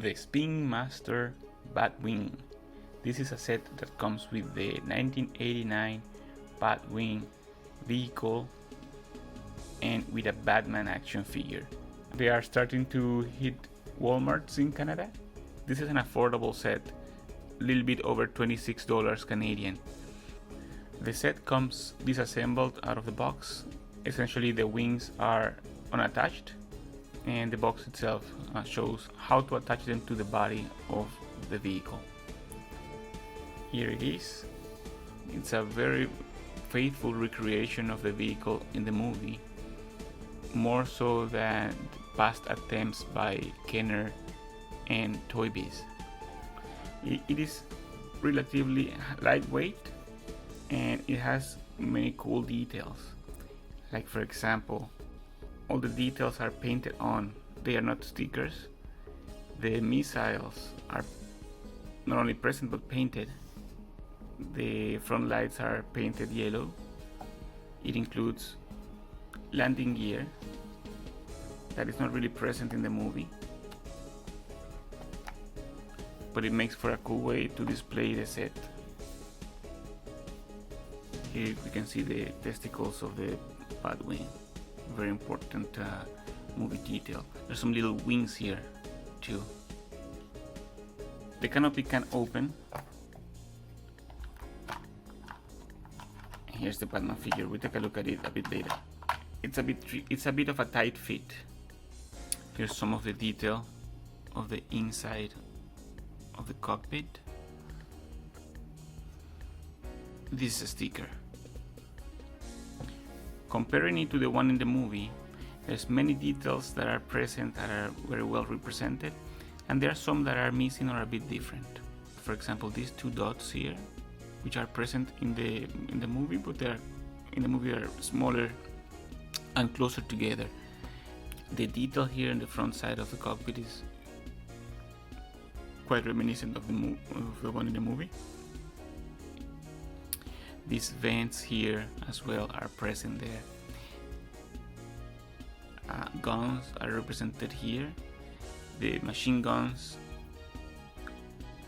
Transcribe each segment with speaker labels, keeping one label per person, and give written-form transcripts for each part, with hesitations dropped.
Speaker 1: The Spin Master Batwing. This is a set that comes with the 1989 Batwing vehicle and with a Batman action figure. They are starting to hit Walmarts in Canada. This is an affordable set, a little bit over $26 Canadian. The set comes disassembled out of the box. Essentially the wings are unattached and the box itself shows how to attach them to the body of the vehicle. Here it is. It's a very faithful recreation of the vehicle in the movie, more so than past attempts by Kenner and Toy Biz. It is relatively lightweight and it has many cool details. Like for example, all the details are painted on, they are not stickers. The missiles are not only present but painted. The front lights are painted yellow. It includes landing gear that is not really present in the movie, but it makes for a cool way to display the set. Here we can see the testicles of the Batwing, very important movie detail. There's some little wings here too. The canopy can open. Here's the Batman figure. We'll take a look at it a bit later. It's a bit of a tight fit. Here's some of the detail of the inside of the cockpit. This is a sticker. Comparing it to the one in the movie, there's many details that are present that are very well represented, and there are some that are missing or a bit different. For example, these two dots here, which are present in the movie, but they're smaller and closer together. The detail here in the front side of the cockpit is quite reminiscent of the one in the movie. These vents here as well are present there. Guns are represented here. The machine guns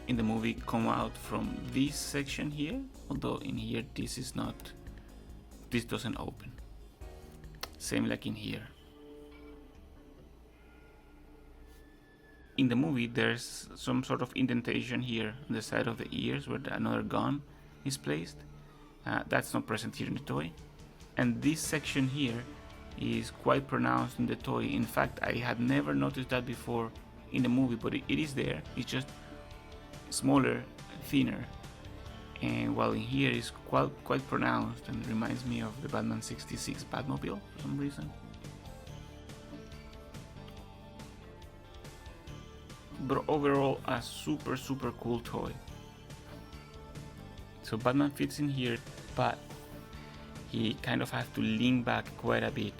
Speaker 1: in the movie come out from this section here, although in here this doesn't open. Same like in here. In the movie there's some sort of indentation here on the side of the ears where another gun is placed. That's not present here in the toy. And this section here is quite pronounced in the toy. In fact, I had never noticed that before in the movie, but it is there. It's just smaller, thinner, and while in here it's quite pronounced and reminds me of the Batman 66 Batmobile for some reason. But overall, a super cool toy. So Batman fits in here, but he kind of has to lean back quite a bit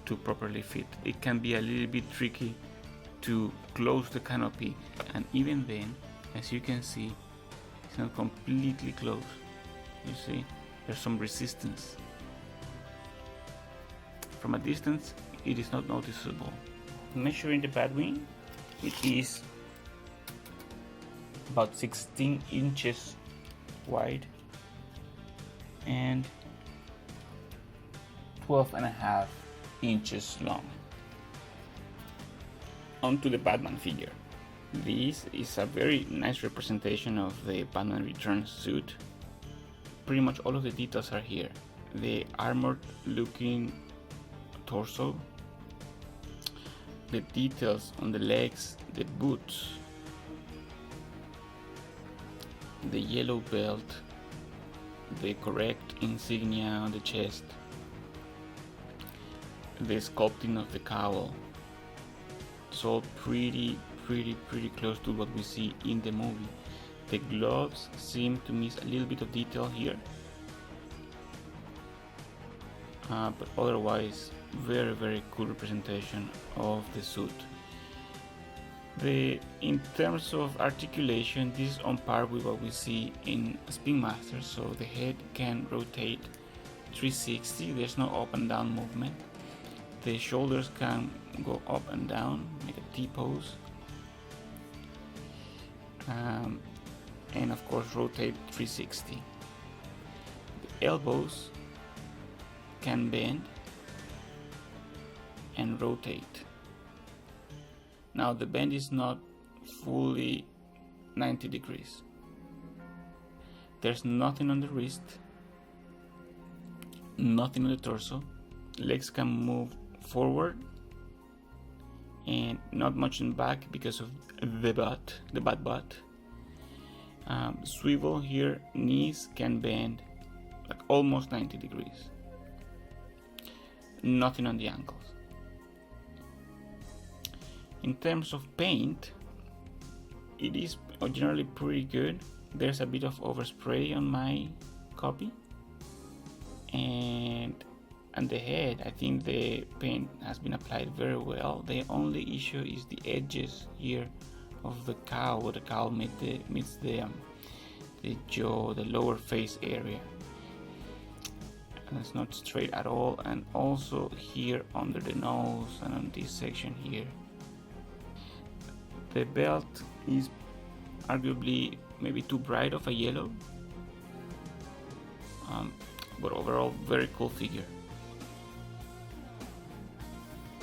Speaker 1: to properly fit. It can be a little bit tricky to close the canopy, and even then, as you can see, it's not completely closed. You see, there's some resistance. From a distance, it is not noticeable. Measuring the Batwing, it is about 16 inches wide and 12.5 inches long. Onto the Batman figure. This is a very nice representation of the Batman Returns suit. Pretty much all of the details are here. The armored looking torso, the details on the legs, the boots, the yellow belt, the correct insignia on the chest, the sculpting of the cowl. It's all pretty close to what we see in the movie. The gloves seem to miss a little bit of detail here, but otherwise very cool representation of the suit. In terms of articulation, this is on par with what we see in Spin Master, so the head can rotate 360, there's no up and down movement. The shoulders can go up and down, make a T-pose. and of course rotate 360. The elbows can bend and rotate. Now the bend is not fully 90 degrees. There's nothing on the wrist, nothing on the torso. Legs can move forward and not much in back because of the bad butt. Swivel here, knees can bend like almost 90 degrees. Nothing on the ankles. In terms of paint, it is generally pretty good. There's a bit of overspray on my copy, and the head, I think the paint has been applied very well. The only issue is the edges here of the cowl, where the cowl meets the jaw, the lower face area, and it's not straight at all. And also here under the nose and on this section here. The belt is arguably maybe too bright of a yellow, but overall very cool figure.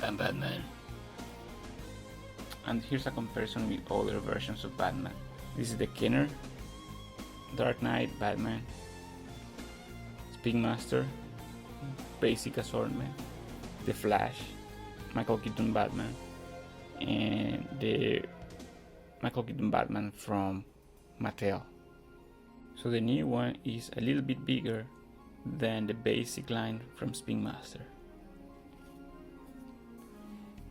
Speaker 1: And Batman. And here's a comparison with other versions of Batman. This is the Kenner, Dark Knight Batman, Speedmaster, basic assortment, the Flash, Michael Keaton Batman, and the Michael Keaton Batman from Mattel. So the new one is a little bit bigger than the basic line from Speedmaster.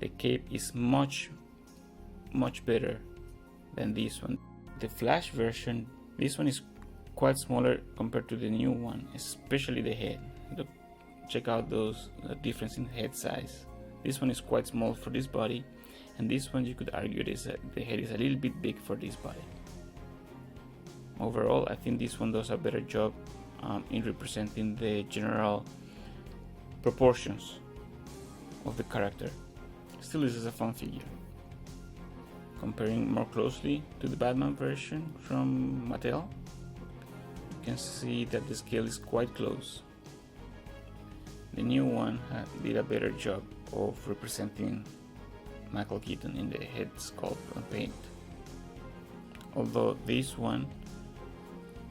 Speaker 1: The cape is much better than this one. The Flash version, this one is quite smaller compared to the new one, especially the head. Look, check out those difference in head size. This one is quite small for this body, and this one you could argue the head is a little bit big for this body. Overall, I think this one does a better job in representing the general proportions of the character. Still, this is a fun figure. Comparing more closely to the Batman version from Mattel, you can see that the scale is quite close. The new one did a better job of representing Michael Keaton in the head sculpt and paint. Although this one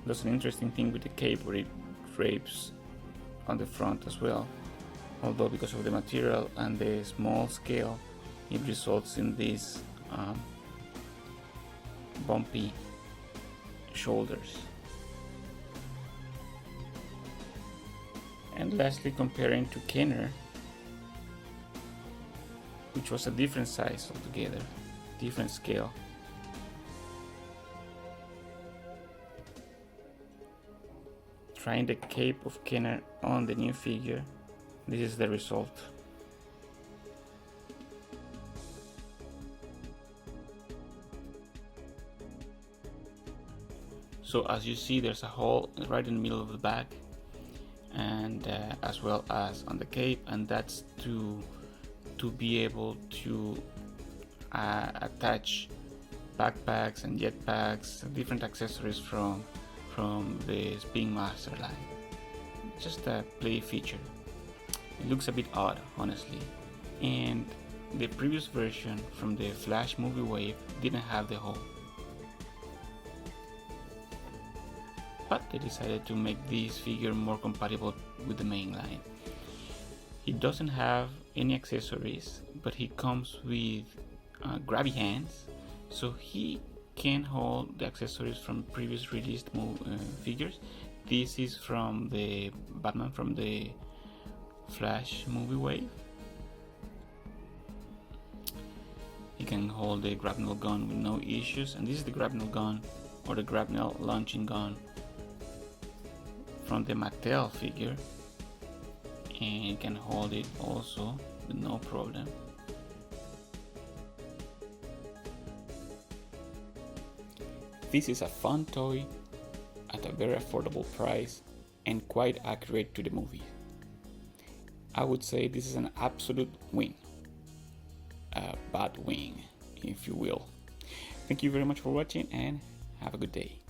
Speaker 1: does an interesting thing with the cape where it drapes on the front as well. Although because of the material and the small scale, it results in these bumpy shoulders. And lastly, comparing to Kenner, which was a different size altogether, different scale. Trying the cape of Kenner on the new figure, this is the result. So as you see, there's a hole right in the middle of the back, and as well as on the cape, and that's to be able to attach backpacks and jetpacks, different accessories from the Speedmaster line. Just a play feature. It looks a bit odd, honestly, and the previous version from the Flash movie wave didn't have the hole, but they decided to make this figure more compatible with the main line. He doesn't have any accessories, but he comes with grabby hands, so he can hold the accessories from previous released figures. This is from the Batman from the Flash movie wave. He can hold the grapnel gun with no issues, and this is the grapnel gun or the grapnel launching gun from the Mattel figure, and you can hold it also with no problem. This is a fun toy at a very affordable price and quite accurate to the movie. I would say this is an absolute win. A Batwing, if you will. Thank you very much for watching, and Have a good day.